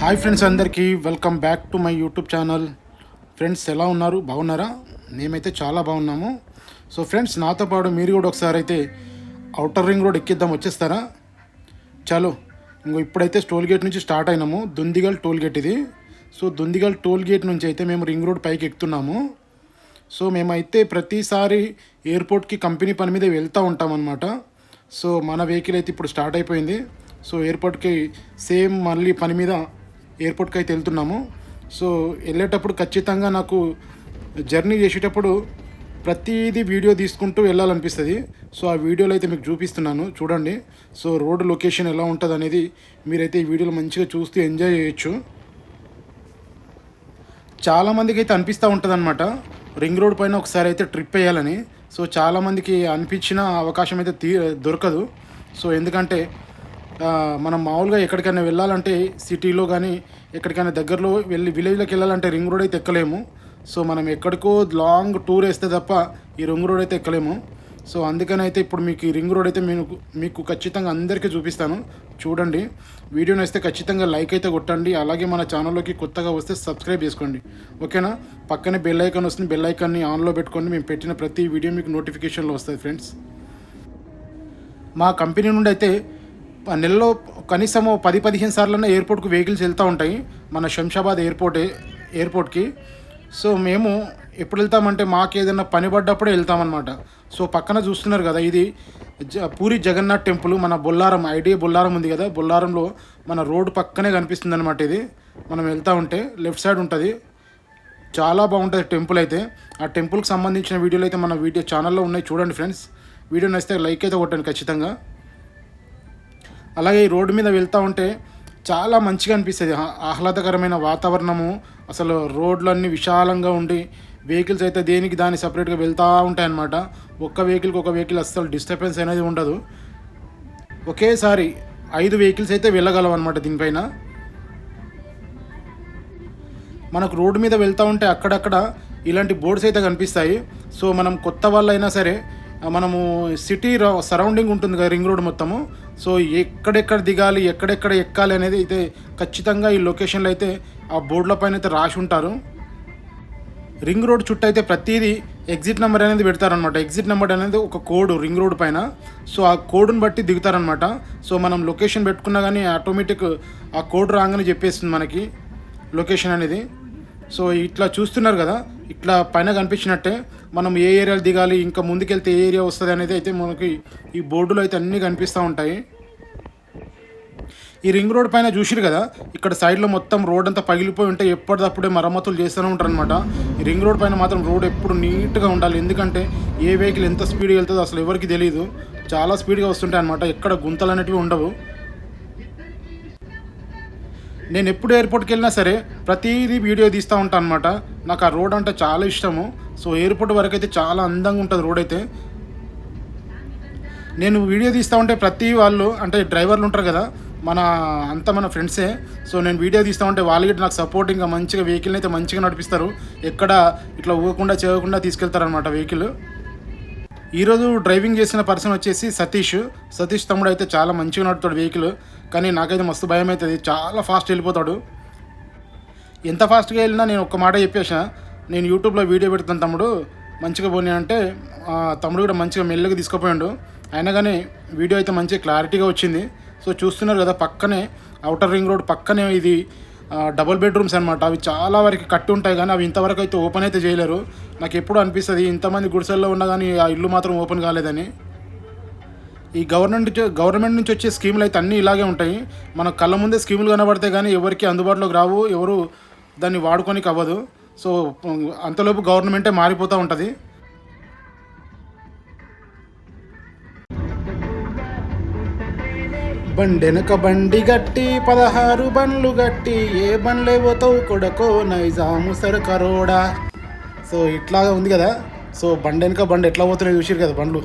Hi friends, అందరికీ welcome back to my YouTube channel. Friends, ఎలా ఉన్నారు? బాగున్నారా? మేమైతే చాలా బాగున్నాము. సో ఫ్రెండ్స్, నాతో పాటు మీరు కూడా ఒకసారి అయితే అవుటర్ రింగ్ రోడ్ ఎక్కిద్దాం, వచ్చేస్తారా? చలో, ఇప్పుడైతే టోల్ గేట్ నుంచి స్టార్ట్ అయినాము. దుందిగల్ టోల్ గేట్ ఇది. సో దుందిగల్ టోల్ గేట్ నుంచి అయితే మేము రింగ్ రోడ్ పైకి ఎక్కుతున్నాము. సో మేమైతే ప్రతిసారి ఎయిర్పోర్ట్కి కంపెనీ పని మీద వెళ్తూ ఉంటామన్నమాట. సో మన వెహికల్ అయితే ఇప్పుడు స్టార్ట్ అయిపోయింది. సో ఎయిర్పోర్ట్కి సేమ్ మళ్ళీ పని మీద ఎయిర్పోర్ట్కి అయితే వెళ్తున్నాము. సో వెళ్ళేటప్పుడు ఖచ్చితంగా నాకు జర్నీ చేసేటప్పుడు ప్రతిదీ వీడియో తీసుకుంటూ వెళ్ళాలనిపిస్తుంది. సో ఆ వీడియోలో అయితే మీకు చూపిస్తున్నాను, చూడండి. సో రోడ్ లొకేషన్ ఎలా ఉంటుంది అనేది మీరైతే ఈ వీడియోలో మంచిగా చూస్తూ ఎంజాయ్ చేయొచ్చు. చాలామందికి అయితే అనిపిస్తూ ఉంటుంది అనమాట, రింగ్ రోడ్ పైన ఒకసారి అయితే ట్రిప్ వేయాలని. సో చాలామందికి అనిపించిన అవకాశం అయితే దొరకదు. సో ఎందుకంటే మనం మామూలుగా ఎక్కడికైనా వెళ్ళాలంటే సిటీలో కానీ ఎక్కడికైనా దగ్గరలో విలేజ్లోకి వెళ్ళాలంటే రింగ్ రోడ్ అయితే ఎక్కలేము. సో మనం ఎక్కడికో లాంగ్ టూర్ వేస్తే తప్ప ఈ రింగ్ రోడ్ అయితే ఎక్కలేము. సో అందుకని అయితే ఇప్పుడు మీకు ఈ రింగ్ రోడ్ అయితే మీకు ఖచ్చితంగా అందరికీ చూపిస్తాను, చూడండి. వీడియోని వస్తే ఖచ్చితంగా లైక్ అయితే కొట్టండి. అలాగే మన ఛానల్లోకి కొత్తగా వస్తే సబ్స్క్రైబ్ చేసుకోండి, ఓకేనా? పక్కనే బెల్ ఐకాన్ వస్తుంది, బెల్ ఐకాన్ని ఆన్లో పెట్టుకోండి. మేము పెట్టిన ప్రతి వీడియో మీకు నోటిఫికేషన్లో వస్తుంది. ఫ్రెండ్స్, మా కంపెనీ నుండి అయితే నెలలో కనీసం 10-15 సార్లన్నా ఎయిర్పోర్ట్కి వెహికల్స్ వెళ్తూ ఉంటాయి, మన శంషాబాద్ ఎయిర్పోర్ట్కి. సో మేము ఎప్పుడు వెళ్తామంటే మాకు ఏదైనా పని పడ్డప్పుడే వెళ్తామన్నమాట. సో పక్కన చూస్తున్నారు కదా, ఇది పూరి జగన్నాథ్ టెంపుల్. మన బొల్లారం, ఐడియా బొల్లారం ఉంది కదా, బొల్లారంలో మన రోడ్డు పక్కనే కనిపిస్తుంది అనమాట. ఇది మనం వెళ్తూ ఉంటే లెఫ్ట్ సైడ్ ఉంటుంది. చాలా బాగుంటుంది టెంపుల్ అయితే. ఆ టెంపుల్కి సంబంధించిన వీడియోలు అయితే మన వీడియో ఛానల్లో ఉన్నాయి, చూడండి ఫ్రెండ్స్. వీడియో నచ్చితే లైక్ అయితే కొట్టండి ఖచ్చితంగా. అలాగే ఈ రోడ్డు మీద వెళ్తూ ఉంటే చాలా మంచిగా అనిపిస్తుంది, ఆహ్లాదకరమైన వాతావరణము. అసలు రోడ్లన్నీ విశాలంగా ఉండి వెహికల్స్ అయితే దేనికి దాన్ని సపరేట్గా వెళ్తూ ఉంటాయి అన్నమాట. ఒక్క వెహికల్ అస్సలు డిస్టర్బెన్స్ అనేది ఉండదు. ఒకేసారి 5 వెహికల్స్ అయితే వెళ్ళగలం అనమాట దీనిపైన. మనకు రోడ్డు మీద వెళ్తూ ఉంటే అక్కడక్కడ ఇలాంటి బోర్డ్స్ అయితే కనిపిస్తాయి. సో మనం కొత్త వాళ్ళైనా సరే, మనము సిటీ సరౌండింగ్ ఉంటుంది కదా రింగ్ రోడ్ మొత్తము. సో ఎక్కడెక్కడ దిగాలి, ఎక్కడెక్కడ ఎక్కాలి అనేది అయితే ఖచ్చితంగా ఈ లొకేషన్లో అయితే ఆ బోర్డుల పైన అయితే రాసి ఉంటారు. రింగ్ రోడ్ చుట్టూ అయితే ప్రతిదీ ఎగ్జిట్ నెంబర్ అనేది పెడతారనమాట. ఎగ్జిట్ నెంబర్ అనేది ఒక కోడ్ రింగ్ రోడ్ పైన. సో ఆ కోడ్ని బట్టి దిగుతారనమాట. సో మనం లొకేషన్ పెట్టుకున్నా కానీ ఆటోమేటిక్ ఆ కోడ్ రాగానే చెప్పేస్తుంది మనకి లొకేషన్ అనేది. సో ఇట్లా చూస్తున్నారు కదా, ఇట్లా పైన కనిపించినట్టే మనం ఏ ఏరియాలు దిగాలి, ఇంకా ముందుకెళ్తే ఏ ఏరియా వస్తుంది అనేది అయితే మనకి ఈ బోర్డులో అయితే అన్నీ కనిపిస్తూ ఉంటాయి. ఈ రింగ్ రోడ్ పైన చూసిరు కదా, ఇక్కడ సైడ్లో మొత్తం రోడ్ అంతా పగిలిపోయి ఉంటే ఎప్పటికప్పుడే మరమ్మతులు చేస్తూనే ఉంటారు అనమాట. ఈ రింగ్ రోడ్ పైన మాత్రం రోడ్ ఎప్పుడు నీట్గా ఉండాలి. ఎందుకంటే ఏ వెహికల్ ఎంత స్పీడ్గా వెళ్తుందో అసలు ఎవరికి తెలియదు. చాలా స్పీడ్గా వస్తుంటాయి అనమాట, ఎక్కడ గుంతలు అనేటివి ఉండవు. నేను ఎప్పుడు ఎయిర్పోర్ట్కి వెళ్ళినా సరే ప్రతిదీ వీడియో తీస్తూ ఉంటాను అనమాట. నాకు ఆ రోడ్ అంటే చాలా ఇష్టము. సో ఎయిర్పోర్ట్ వరకు అయితే చాలా అందంగా ఉంటుంది రోడ్ అయితే. నేను వీడియో తీస్తూ ఉంటే ప్రతి వాళ్ళు అంటే డ్రైవర్లు ఉంటారు కదా, మన ఫ్రెండ్సే. సో నేను వీడియో తీస్తూ ఉంటే వాళ్ళు నాకు సపోర్టింగ్గా మంచిగా వెహికల్ని అయితే మంచిగా నడిపిస్తారు. ఎక్కడ ఇట్లా ఊగకుండా చేయకుండా తీసుకెళ్తారనమాట వెహికల్. ఈరోజు డ్రైవింగ్ చేసిన పర్సన్ వచ్చేసి సతీష్ తమ్ముడు అయితే చాలా మంచిగా నడుపుతాడు వెహికల్. కానీ నాకైతే మస్తు భయం అవుతుంది, చాలా ఫాస్ట్ వెళ్ళిపోతాడు. ఎంత ఫాస్ట్గా వెళ్ళినా నేను ఒక్క మాట చెప్పేసా, నేను యూట్యూబ్లో వీడియో పెడతాను తమ్ముడు, మంచిగా పోనీ అంటే తమ్ముడు కూడా మంచిగా మెల్లగా తీసుకుపోయాడు. అయినా కానీ వీడియో అయితే మంచిగా క్లారిటీగా వచ్చింది. సో చూస్తున్నారు కదా, పక్కనే అవుటర్ రింగ్ రోడ్ పక్కనే ఇది డబుల్ బెడ్రూమ్స్ అనమాట. అవి చాలా వరకు కట్టి ఉంటాయి కానీ అవి ఇంతవరకు అయితే ఓపెన్ అయితే చేయలేరు. నాకు ఎప్పుడు అనిపిస్తుంది ఇంతమంది గుడిసెల్లో ఉన్నా కానీ ఆ ఇల్లు మాత్రం ఓపెన్ కాలేదని. ఈ గవర్నమెంట్ నుంచి వచ్చే స్కీములు అయితే అన్నీ ఇలాగే ఉంటాయి. మన కళ్ళ ముందే స్కీములు కనబడతాయి కానీ ఎవరికి అందుబాటులోకి రావు, ఎవరు దాన్ని వాడుకోనికి అవ్వదు. సో అంతలోపు గవర్నమెంటే మారిపోతూ ఉంటుంది. బండెనక బండి గట్టి 16 బండ్లు గట్టి, ఏ బండ్లే పోతావు కొడకో నైజాము సరకరోడా. సో ఇట్లాగా ఉంది కదా. సో బండెనక బండి ఎట్లా పోతున్నాయి చూసిరు కదా బండ్లు.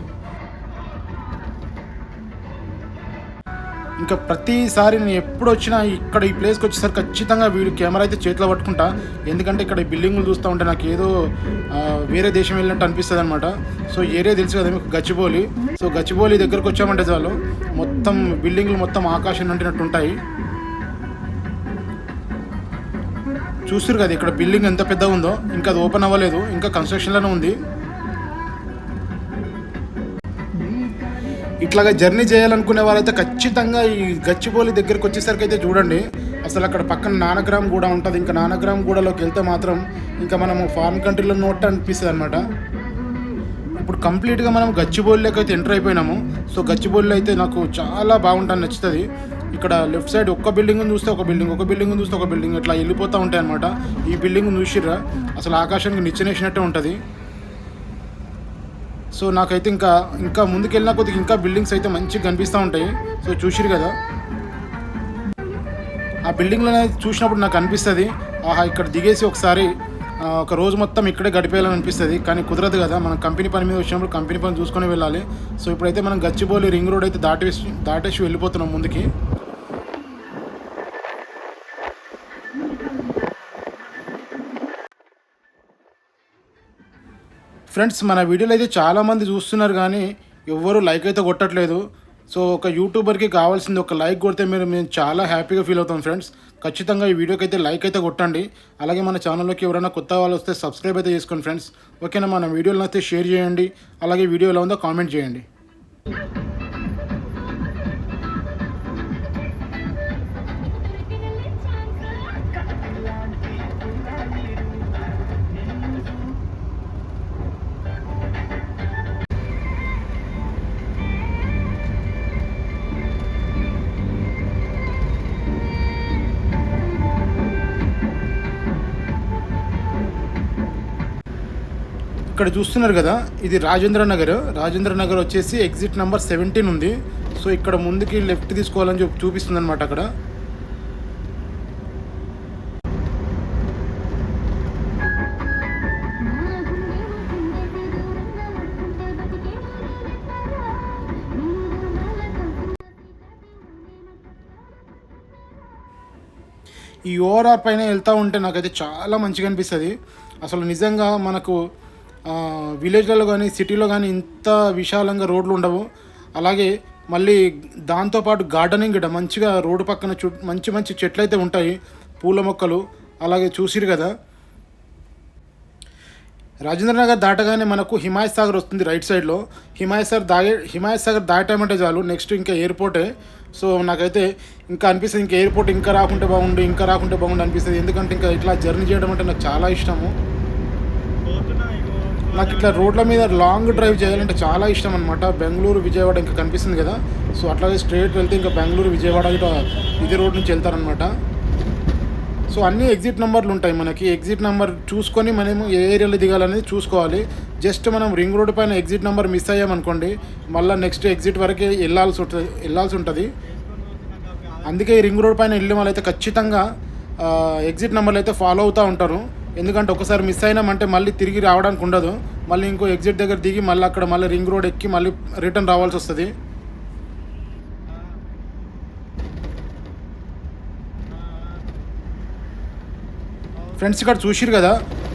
ఇంకా ప్రతిసారి నేను ఎప్పుడు వచ్చినా ఇక్కడ ఈ ప్లేస్కి వచ్చేసరికి ఖచ్చితంగా కెమెరా అయితే చేతిలో పట్టుకుంటా. ఎందుకంటే ఇక్కడ బిల్డింగులు చూస్తూ ఉంటే నాకు ఏదో వేరే దేశం వెళ్ళినట్టు అనిపిస్తుంది అనమాట. సో ఏరియా తెలుసు కదా మీకు, గచ్చిబౌలి. సో గచ్చిబౌలి దగ్గరకు వచ్చామంటే చాలు మొత్తం బిల్డింగులు మొత్తం ఆకాశం అంటినట్టు ఉంటాయి. చూస్తురు కదా ఇక్కడ బిల్డింగ్ ఎంత పెద్దగా ఉందో, ఇంకా అది ఓపెన్ అవ్వలేదు, ఇంకా కన్స్ట్రక్షన్లోనే ఉంది. ఇట్లాగా జర్నీ చేయాలనుకునే వాళ్ళైతే ఖచ్చితంగా ఈ గచ్చిబౌలి దగ్గరికి వచ్చేసరికి అయితే చూడండి. అసలు అక్కడ పక్కన నానగ్రామ్ గూడ ఉంటుంది. ఇంకా నానగ్రామ్ గూడలోకి వెళ్తే మాత్రం ఇంకా మనము ఫారిన్ కంట్రీలో ఉన్నట్టు అనిపిస్తుంది అనమాట. ఇప్పుడు కంప్లీట్గా మనం గచ్చిబౌలిలోకి అయితే ఎంటర్ అయిపోయినాము. సో గచ్చిబౌలిలో అయితే నాకు చాలా బాగుంటుంది, నచ్చుతుంది. ఇక్కడ లెఫ్ట్ సైడ్ ఒక్క బిల్డింగ్ చూస్తే ఒక బిల్డింగ్, ఒక బిల్డింగ్ చూస్తే ఒక బిల్డింగ్ ఇట్లా వెళ్ళిపోతూ ఉంటాయి అనమాట. ఈ బిల్డింగ్ చూసిర్రా, అసలు ఆకాశానికి నిచ్చెనేసినట్టే ఉంటుంది. సో నాకైతే ఇంకా ముందుకెళ్ళిన కొద్దిగా ఇంకా బిల్డింగ్స్ అయితే మంచిగా కనిపిస్తూ ఉంటాయి. సో చూసిరు కదా, ఆ బిల్డింగ్లో చూసినప్పుడు నాకు అనిపిస్తుంది, ఆహా ఇక్కడ దిగేసి ఒకసారి ఒక రోజు మొత్తం ఇక్కడే గడిపేయాలని అనిపిస్తుంది. కానీ కుదరదు కదా, మనం కంపెనీ పని మీద వచ్చినప్పుడు కంపెనీ పని చూసుకొని వెళ్ళాలి. సో ఇప్పుడైతే మనం గచ్చిబౌలి రింగ్ రోడ్ అయితే దాటేసి వెళ్ళిపోతున్నాం ముందుకి. ఫ్రెండ్స్, మన వీడియోలు అయితే చాలామంది చూస్తున్నారు కానీ ఎవ్వరూ లైక్ అయితే కొట్టట్లేదు. సో ఒక యూట్యూబర్కి కావాల్సింది ఒక లైక్ కొడితే మేము చాలా హ్యాపీగా ఫీల్ అవుతాం ఫ్రెండ్స్. ఖచ్చితంగా ఈ వీడియోకి అయితే లైక్ అయితే కొట్టండి. అలాగే మన ఛానల్లోకి ఎవరైనా కొత్త వాళ్ళు వస్తే సబ్స్క్రైబ్ అయితే చేసుకోండి ఫ్రెండ్స్. ఓకేనా, మన వీడియోలను అయితే షేర్ చేయండి. అలాగే వీడియో ఎలా ఉందో కామెంట్ చేయండి. ఇక్కడ చూస్తున్నారు కదా, ఇది రాజేంద్ర నగర్ వచ్చేసి ఎగ్జిట్ నెంబర్ 17 ఉంది. సో ఇక్కడ ముందుకి లెఫ్ట్ తీసుకోవాలని చూపిస్తుంది అనమాట. అక్కడ ఈ ఓఆర్ఆర్ పైన వెళ్తూ ఉంటే నాకైతే చాలా మంచిగా అనిపిస్తుంది. అసలు నిజంగా మనకు విలేజ్లలో కానీ సిటీలో కానీ ఇంత విశాలంగా రోడ్లు ఉండవు. అలాగే మళ్ళీ దాంతోపాటు గార్డెనింగ్ కూడా మంచిగా రోడ్డు పక్కన మంచి మంచి చెట్లు అయితే ఉంటాయి, పూల మొక్కలు. అలాగే చూసిరు కదా, రాజేంద్ర నగర్ దాటగానే మనకు హిమాయత్ సాగర్ వస్తుంది రైట్ సైడ్లో. హిమాయత్ సాగర్ దాటామంటే చాలు నెక్స్ట్ ఇంకా ఎయిర్పోర్టే. సో నాకైతే ఇంకా అనిపిస్తుంది, ఇంకా ఎయిర్పోర్ట్ ఇంకా రాకుంటే బాగుండు అనిపిస్తుంది. ఎందుకంటే ఇంకా ఇట్లా జర్నీ చేయడం అంటే నాకు చాలా ఇష్టము. నాకు ఇట్లా రోడ్ల మీద లాంగ్ డ్రైవ్ చేయాలంటే చాలా ఇష్టం అనమాట. బెంగళూరు విజయవాడ ఇంకా కనిపిస్తుంది కదా, సో అట్లాగే స్ట్రైట్ వెళ్తే ఇంకా బెంగళూరు విజయవాడ ఇదే రోడ్ నుంచి వెళ్తారనమాట. సో అన్ని ఎగ్జిట్ నెంబర్లు ఉంటాయి మనకి. ఎగ్జిట్ నెంబర్ చూసుకొని మనము ఏ ఏరియాలో దిగాలనేది చూసుకోవాలి. జస్ట్ మనం రింగ్ రోడ్ పైన ఎగ్జిట్ నెంబర్ మిస్ అయ్యామనుకోండి, మళ్ళీ నెక్స్ట్ ఎగ్జిట్ వరకే వెళ్ళాల్సి ఉంటుంది. అందుకే ఈ రింగ్ రోడ్ పైన వెళ్ళే వాళ్ళైతే ఖచ్చితంగా ఎగ్జిట్ నెంబర్లు అయితే ఫాలో అవుతూ ఉంటారు. ఎందుకంటే ఒకసారి మిస్ అయినామంటే మళ్ళీ తిరిగి రావడానికి ఉండదు. మళ్ళీ ఇంకో ఎగ్జిట్ దగ్గర దిగి మళ్ళీ అక్కడ మళ్ళీ రింగ్ రోడ్ ఎక్కి మళ్ళీ రిటర్న్ రావాల్సి వస్తుంది. ఫ్రెండ్స్, ఇక్కడ చూసిరు కదా,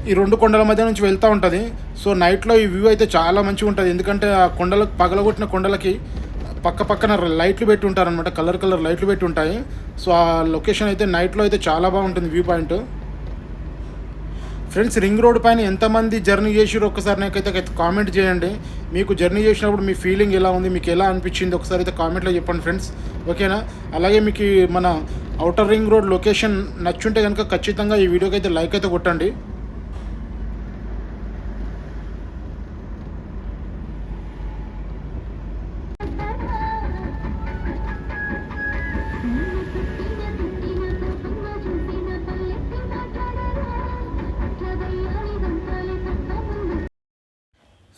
ఈ రెండు కొండల మధ్య నుంచి వెళ్తూ ఉంటుంది. సో నైట్లో ఈ వ్యూ అయితే చాలా మంచిగా ఉంటుంది. ఎందుకంటే ఆ కొండలకు పగలగొట్టిన కొండలకి పక్కన లైట్లు పెట్టి ఉంటారనమాట, కలర్ లైట్లు పెట్టి ఉంటాయి. సో ఆ లొకేషన్ అయితే నైట్లో అయితే చాలా బాగుంటుంది view point. Friends, ring road పైన ఎంతమంది జర్నీ చేసిరో ఒక్కసారి నాకైతే కామెంట్ చేయండి. మీకు జర్నీ చేసినప్పుడు మీ ఫీలింగ్ ఎలా ఉంది, మీకు ఎలా అనిపించింది ఒకసారి అయితే కామెంట్లో చెప్పండి ఫ్రెండ్స్. ఓకేనా, అలాగే మీకు మన అవుటర్ రింగ్ రోడ్ లొకేషన్ నచ్చుంటే కనుక ఖచ్చితంగా ఈ వీడియోకి అయితే లైక్ అయితే కొట్టండి.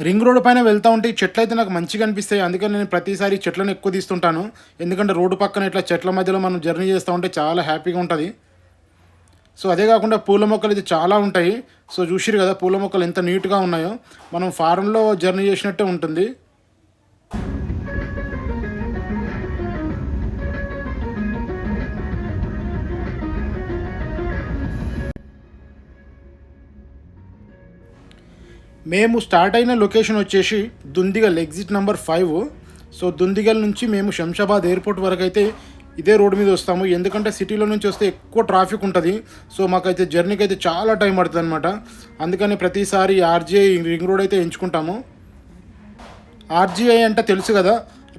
రింగ్ రోడ్ పైన వెళ్తూ ఉంటే ఈ చెట్లు అయితే నాకు మంచిగా అనిపిస్తాయి. అందుకని నేను ప్రతిసారి చెట్లను ఎక్కువ తీస్తుంటాను. ఎందుకంటే రోడ్డు పక్కన ఇట్లా చెట్ల మధ్యలో మనం జర్నీ చేస్తూ ఉంటే చాలా హ్యాపీగా ఉంటుంది. సో అదే కాకుండా పూల మొక్కలు అయితే చాలా ఉంటాయి. సో చూసిరు కదా పూల మొక్కలు ఎంత నీట్గా ఉన్నాయో, మనం ఫారెన్లో జర్నీ చేసినట్టే ఉంటుంది. మేము స్టార్ట్ అయిన లొకేషన్ వచ్చేసి Dundigal exit number 5. So Dundigal నుంచి మేము శంషాబాద్ ఎయిర్పోర్ట్ వరకు అయితే ఇదే రోడ్ మీద వస్తాము. ఎందుకంటే సిటీలో నుంచి వస్తే ఎక్కువ ట్రాఫిక్ ఉంటుంది. సో మాకైతే జర్నీకి అయితే చాలా టైం పడుతుంది అనమాట. అందుకని ప్రతిసారి ఆర్జీఐ రింగ్ రోడ్ అయితే ఎంచుకుంటాము. ఆర్జీఐ అంటే తెలుసు కదా,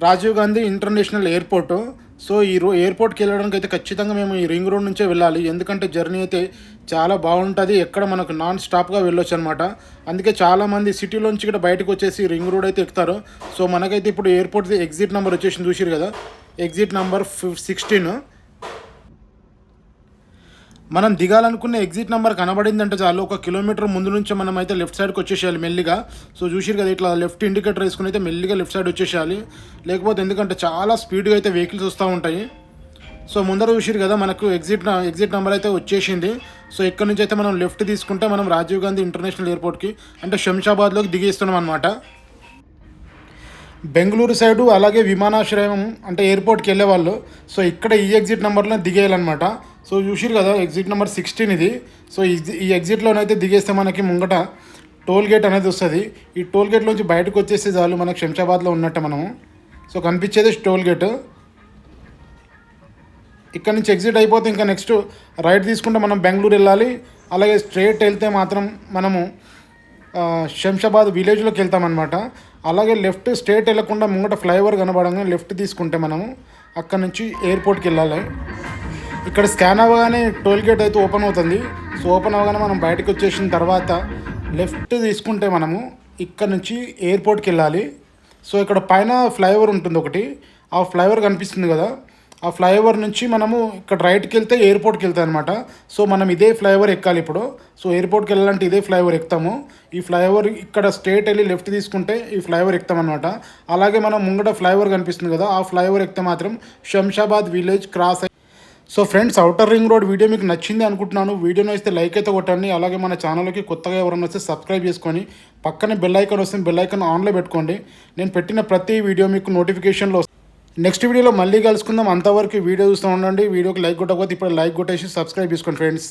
Rajiv Gandhi international airport. So ఈ ఎయిర్పోర్ట్కి వెళ్ళడానికి అయితే ఖచ్చితంగా మేము ఈ రింగ్ రోడ్ నుంచే వెళ్ళాలి. ఎందుకంటే జర్నీ అయితే చాలా బాగుంటుంది, ఎక్కడ మనకు నాన్ స్టాప్గా వెళ్ళొచ్చు అనమాట. అందుకే చాలామంది సిటీలోంచి ఇక్కడ బయటకు వచ్చేసి రింగ్ రోడ్ అయితే ఎక్కుతారు. సో మనకైతే ఇప్పుడు ఎయిర్పోర్ట్ ఎగ్జిట్ నెంబర్ వచ్చేసి చూసిరు కదా, ఎగ్జిట్ నెంబర్ 16. మనం దిగాలనుకున్న ఎగ్జిట్ నెంబర్ కనబడిందంటే చాలు, 1 కిలోమీటర్ ముందు నుంచి మనం అయితే లెఫ్ట్ సైడ్కి వచ్చేసేయాలి మెల్లిగా. సో చూసిరు కదా, ఇట్లా లెఫ్ట్ ఇండికేటర్ వేసుకుని అయితే మెల్లిగా లెఫ్ట్ సైడ్ వచ్చేసేయాలి. లేకపోతే ఎందుకంటే చాలా స్పీడ్గా అయితే వెహికల్స్ వస్తూ ఉంటాయి. సో ముందర చూసిరు కదా, మనకు ఎగ్జిట్ నెంబర్ అయితే వచ్చేసింది. సో ఇక్కడ నుంచి అయితే మనం లెఫ్ట్ తీసుకుంటే మనం రాజీవ్ గాంధీ ఇంటర్నేషనల్ ఎయిర్పోర్ట్కి అంటే శంషాబాద్లోకి దిగేస్తున్నాం అనమాట. బెంగళూరు సైడు అలాగే విమానాశ్రయం అంటే ఎయిర్పోర్ట్కి వెళ్ళేవాళ్ళు సో ఇక్కడ ఈ ఎగ్జిట్ నెంబర్లో దిగేయాలన్నమాట. సో చూసిరు కదా, ఎగ్జిట్ నెంబర్ 16 ఇది. సో ఈ ఎగ్జిట్లోనైతే దిగేస్తే మనకి ముంగట టోల్ గేట్ అనేది వస్తుంది. ఈ టోల్ గేట్లోంచి బయటకు వచ్చేస్తే చాలు మనకు శంషాబాద్లో ఉన్నట్టు మనము. సో కనిపించేది టోల్ గేట్. ఇక్కడ నుంచి ఎగ్జిట్ అయిపోతే ఇంకా నెక్స్ట్ రైట్ తీసుకుంటే మనం బెంగళూరు వెళ్ళాలి. అలాగే స్ట్రైట్ వెళ్తే మాత్రం మనము శంషాబాద్ విలేజ్లోకి వెళ్తామన్నమాట. అలాగే లెఫ్ట్ స్ట్రైట్ వెళ్ళకుండా ముంగట ఫ్లైఓవర్ కనబడంగా లెఫ్ట్ తీసుకుంటే మనము అక్కడ నుంచి ఎయిర్పోర్ట్కి వెళ్ళాలి. ఇక్కడ స్కాన్ అవ్వగానే టోల్ గేట్ అయితే ఓపెన్ అవుతుంది. సో ఓపెన్ అవ్వగానే మనం బయటకు వచ్చేసిన తర్వాత లెఫ్ట్ తీసుకుంటే మనము ఇక్కడ నుంచి ఎయిర్పోర్ట్కి వెళ్ళాలి. సో ఇక్కడ పైన ఫ్లైఓవర్ ఉంటుంది ఒకటి, ఆ ఫ్లైఓవర్ కనిపిస్తుంది కదా, ఆ ఫ్లైఓవర్ నుంచి మనము ఇక్కడ రైట్కి వెళ్తే ఎయిర్పోర్ట్కి వెళ్తాం అనమాట. సో మనం ఇదే ఫ్లైఓవర్ ఎక్కాలి ఇప్పుడు. సో ఎయిర్పోర్ట్కి వెళ్ళాలంటే ఇదే ఫ్లైఓవర్ ఎక్కుతాము. ఈ ఫ్లైఓవర్ ఇక్కడ స్ట్రైట్ వెళ్ళి లెఫ్ట్ తీసుకుంటే ఈ ఫ్లైఓవర్ ఎక్కుతాం అనమాట. అలాగే మనం ముంగట ఫ్లైఓవర్ కనిపిస్తుంది కదా, ఆ ఫ్లైఓవర్ ఎక్కితే మాత్రం Shamshabad village cross. So friends, outer ring road video మీకు నచ్చింది అనుకుంటున్నాను. వీడియోని వస్తే లైక్ అయితే కొట్టండి. అలాగే మన ఛానల్కి కొత్తగా ఎవరైనా వస్తే సబ్స్క్రైబ్ చేసుకొని పక్కనే బెల్ ఐకాన్ వస్తే బెల్ ఐకాన్ ఆన్లో పెట్టుకోండి. నేను పెట్టిన ప్రతి వీడియో మీకు నోటిఫికేషన్లో. నెక్స్ట్ వీడియోలో మళ్ళీ కలుసుకుందాం. అంతవరకు వీడియో చూస్తూ ఉండండి. వీడియోకి లైక్ కొట్టకపోతే ఇప్పుడు లైక్ కొట్టేసి సబ్స్క్రైబ్ చేసుకోండి ఫ్రెండ్స్.